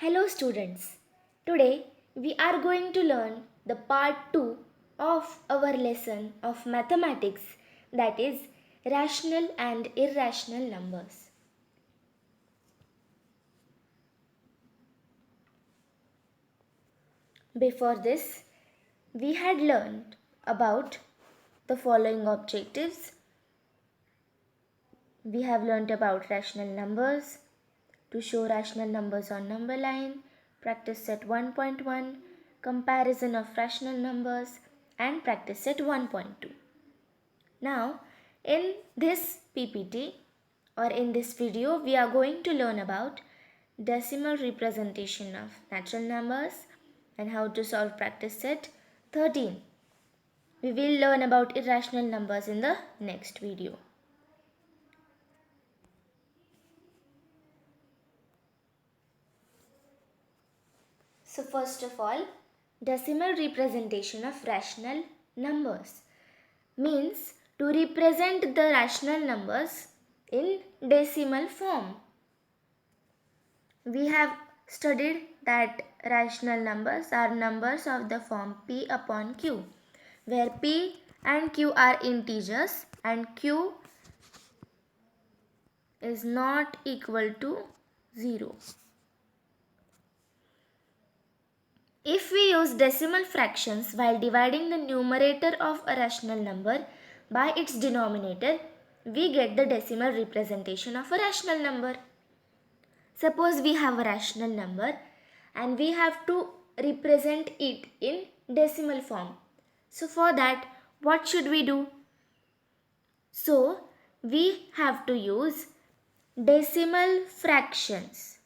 Hello students. Today we are going to learn the part 2 of our lesson of mathematics, that is rational and irrational numbers. Before this, we had learned about the following objectives. We have learned about rational numbers, to show rational numbers on number line, practice set 1.1, comparison of rational numbers, and practice set 1.2. Now, in this PPT or in this video, we are going to learn about decimal representation of natural numbers and how to solve practice set 13. We will learn about irrational numbers in the next video. So first of all, decimal representation of rational numbers means to represent the rational numbers in decimal form. We have studied that rational numbers are numbers of the form p upon q, where p and q are integers and q is not equal to 0. If we use decimal fractions while dividing the numerator of a rational number by its denominator, we get the decimal representation of a rational number. Suppose we have a rational number and we have to represent it in decimal form. So for that, what should we do? So we have to use decimal fractions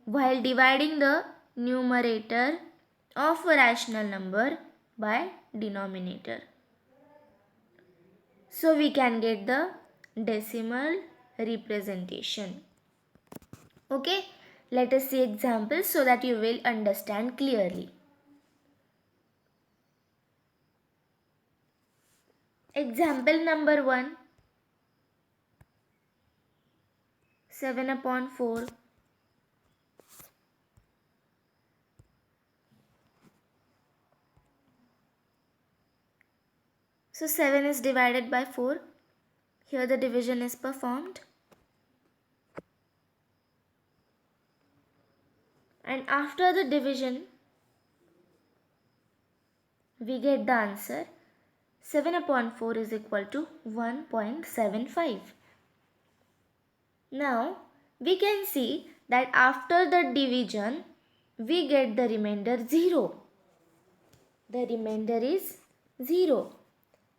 while dividing the numerator of a rational number by denominator. So we can get the decimal representation. Okay, let us see examples so that you will understand clearly. Example number 1, 7 upon 4. So 7 is divided by 4. Here the division is performed. And after the division, we get the answer. 7 upon 4 is equal to 1.75. Now, we can see that after the division, we get the remainder 0. The remainder is 0.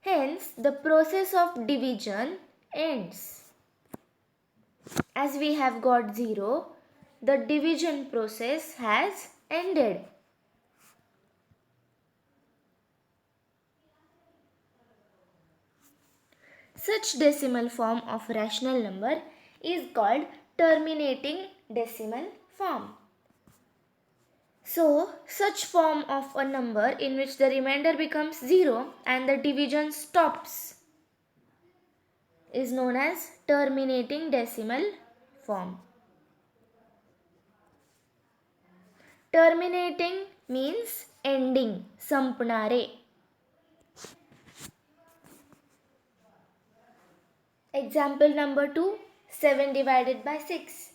Hence, the process of division ends. As we have got 0, the division process has ended. Such decimal form of rational number is called terminating decimal form. So, such form of a number in which the remainder becomes 0 and the division stops is known as terminating decimal form. Terminating means ending, sampnare. Example number 2, 7 divided by 6.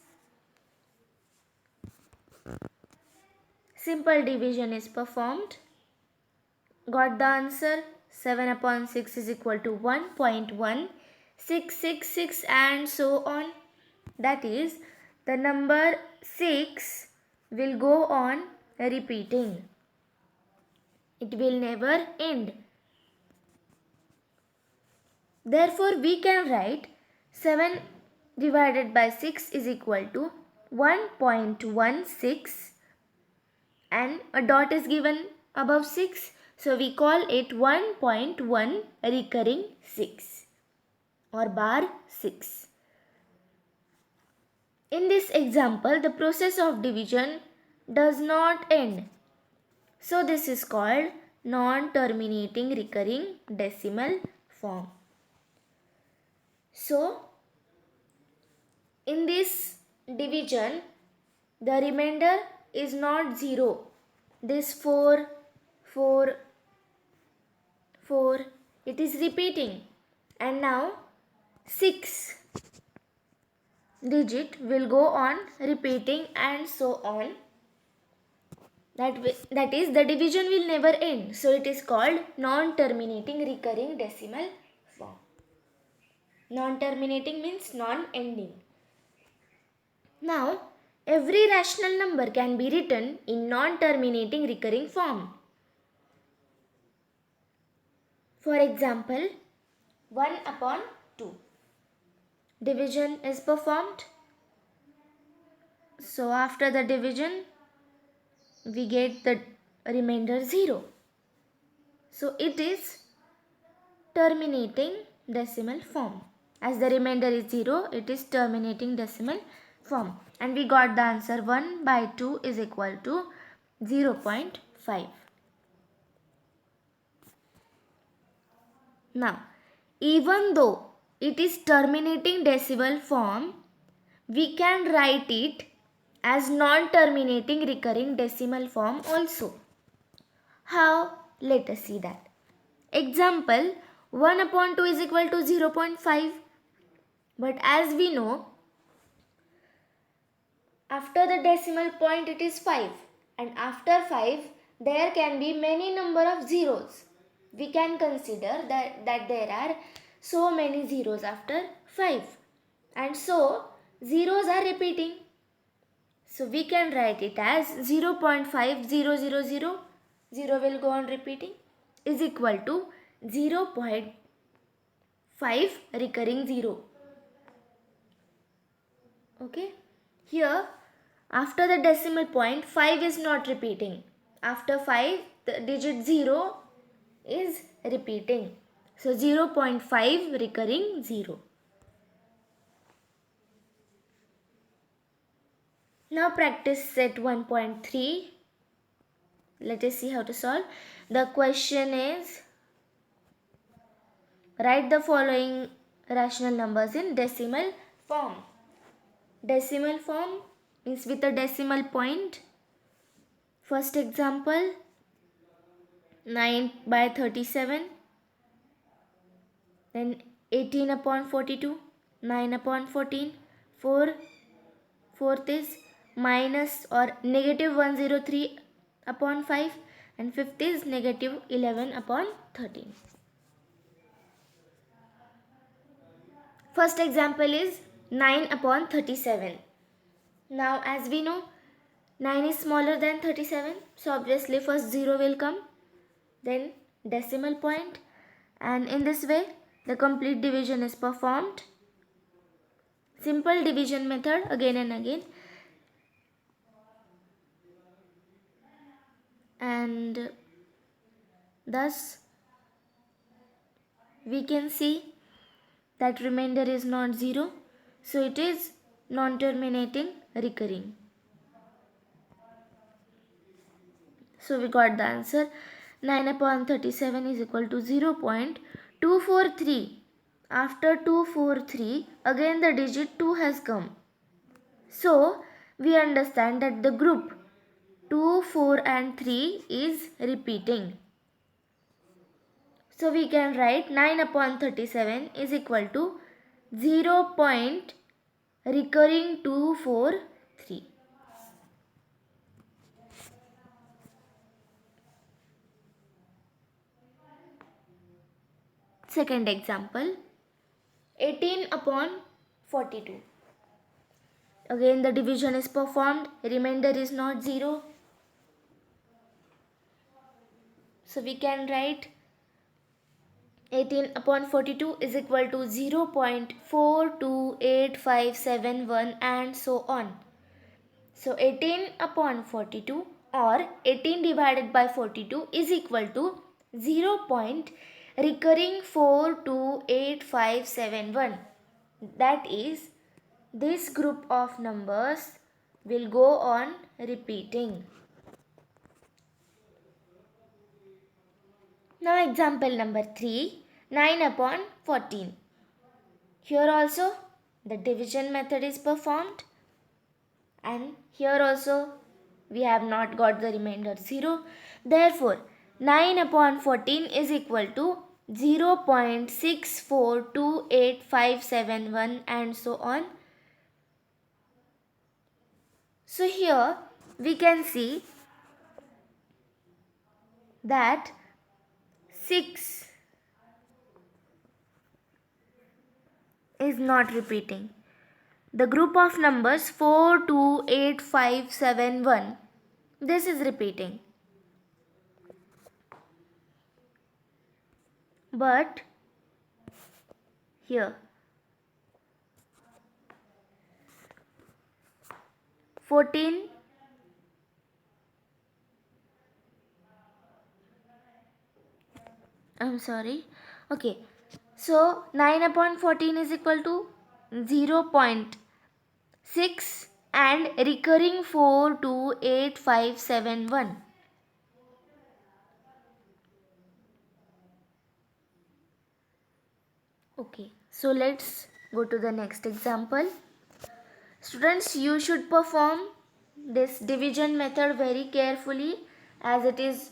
Simple division is performed. Got the answer. 7 upon 6 is equal to 1.1666 and so on. That is, the number 6 will go on repeating. It will never end. Therefore, we can write 7 divided by 6 is equal to 1.16 and a dot is given above 6. So we call it 1.1 recurring 6 or bar 6. In this example, the process of division does not end. So this is called non-terminating recurring decimal form. So in this division, the remainder is not 0. This 4, 4, 4, it is repeating. And now 6 digit will go on repeating and so on. That is, the division will never end. So it is called non-terminating recurring decimal form. Non-terminating means non-ending. Now, every rational number can be written in non-terminating recurring form. For example, 1 upon 2. Division is performed. So after the division, we get the remainder 0. So it is terminating decimal form. As the remainder is 0, it is terminating decimal form. And we got the answer 1 by 2 is equal to 0.5. Now, even though it is terminating decimal form, we can write it as non-terminating recurring decimal form also. How? Let us see that. Example, 1 upon 2 is equal to 0.5. But as we know, after the decimal point it is 5. And after 5, there can be many number of zeros. We can consider that there are so many zeros after 5. And so, zeros are repeating. So we can write it as 0.5000, 0 will go on repeating, is equal to 0.5 recurring 0. Okay. Here, after the decimal point, 5 is not repeating. After 5, the digit 0 is repeating. So 0.5 recurring 0. Now practice set 1.3. Let us see how to solve. The question is, write the following rational numbers in decimal form. Decimal form means with a decimal point. First example, 9 by 37. Then 18 upon 42, 9 upon 14, 4th is minus or negative 103 upon 5, and 5th is negative 11 upon 13. First example is 9 upon 37. Now as we know, 9 is smaller than 37, so obviously first 0 will come, then decimal point, and in this way the complete division is performed. Simple division method again and again. And thus we can see that remainder is not 0, so it is non-terminating recurring. So we got the answer 9 upon 37 is equal to 0.243. After 243, again the digit 2 has come. So we understand that the group 2, 4 and 3 is repeating. So we can write 9 upon 37 is equal to 0. Recurring 2, 4, 3. Second example, 18 upon 42. Again the division is performed, remainder is not 0. So we can write 18 upon 42 is equal to 0.428571 and so on. So 18 upon 42 or 18 divided by 42 is equal to 0. Recurring 428571. That is, this group of numbers will go on repeating. Now example number 3, 9 upon 14. Here also the division method is performed. and here also we have not got the remainder 0. Therefore, 9 upon 14 is equal to 0.6428571 and so on. So here we can see that 6 is not repeating. The group of numbers 4, 2, 8, 5, 7, 1, this is repeating. But here 14, okay, so 9 upon 14 is equal to 0.6 and recurring 428,571. Okay, so let's go to the next example. Students, you should perform this division method very carefully as it is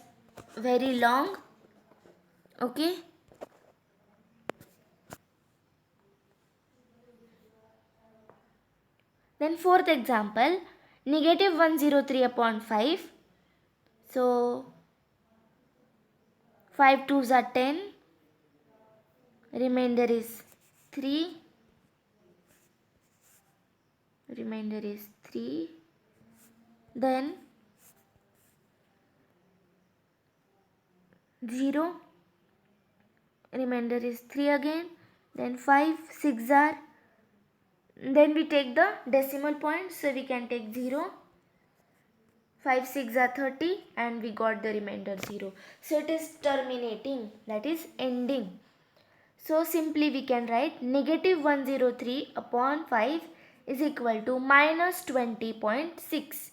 very long. Okay. Then fourth example, negative 103 upon 5. So 5 2s are 10. Remainder is 3. Remainder is 3. Then 0. Remainder is 3 again. Then 5 6 are. Then we take the decimal point. So we can take 0. 5 6 are 30 and we got the remainder 0. So it is terminating, that is ending. So simply we can write negative 103 upon 5 is equal to minus 20.6.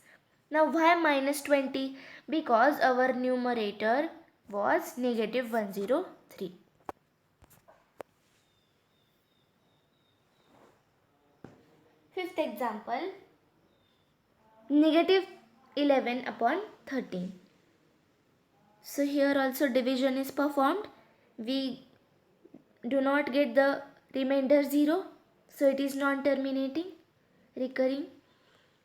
Now why minus 20? Because our numerator was negative 103. Fifth example, negative 11 upon 13. So here also division is performed. We do not get the remainder 0. So it is non-terminating, recurring.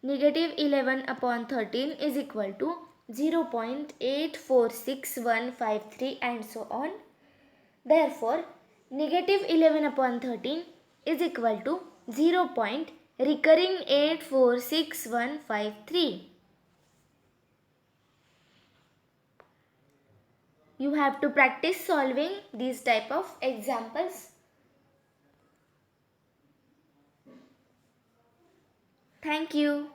Negative 11 upon 13 is equal to 0.846153 and so on. Therefore, negative 11 upon 13 is equal to 0. Recurring 846153. You have to practice solving these type of examples. Thank you.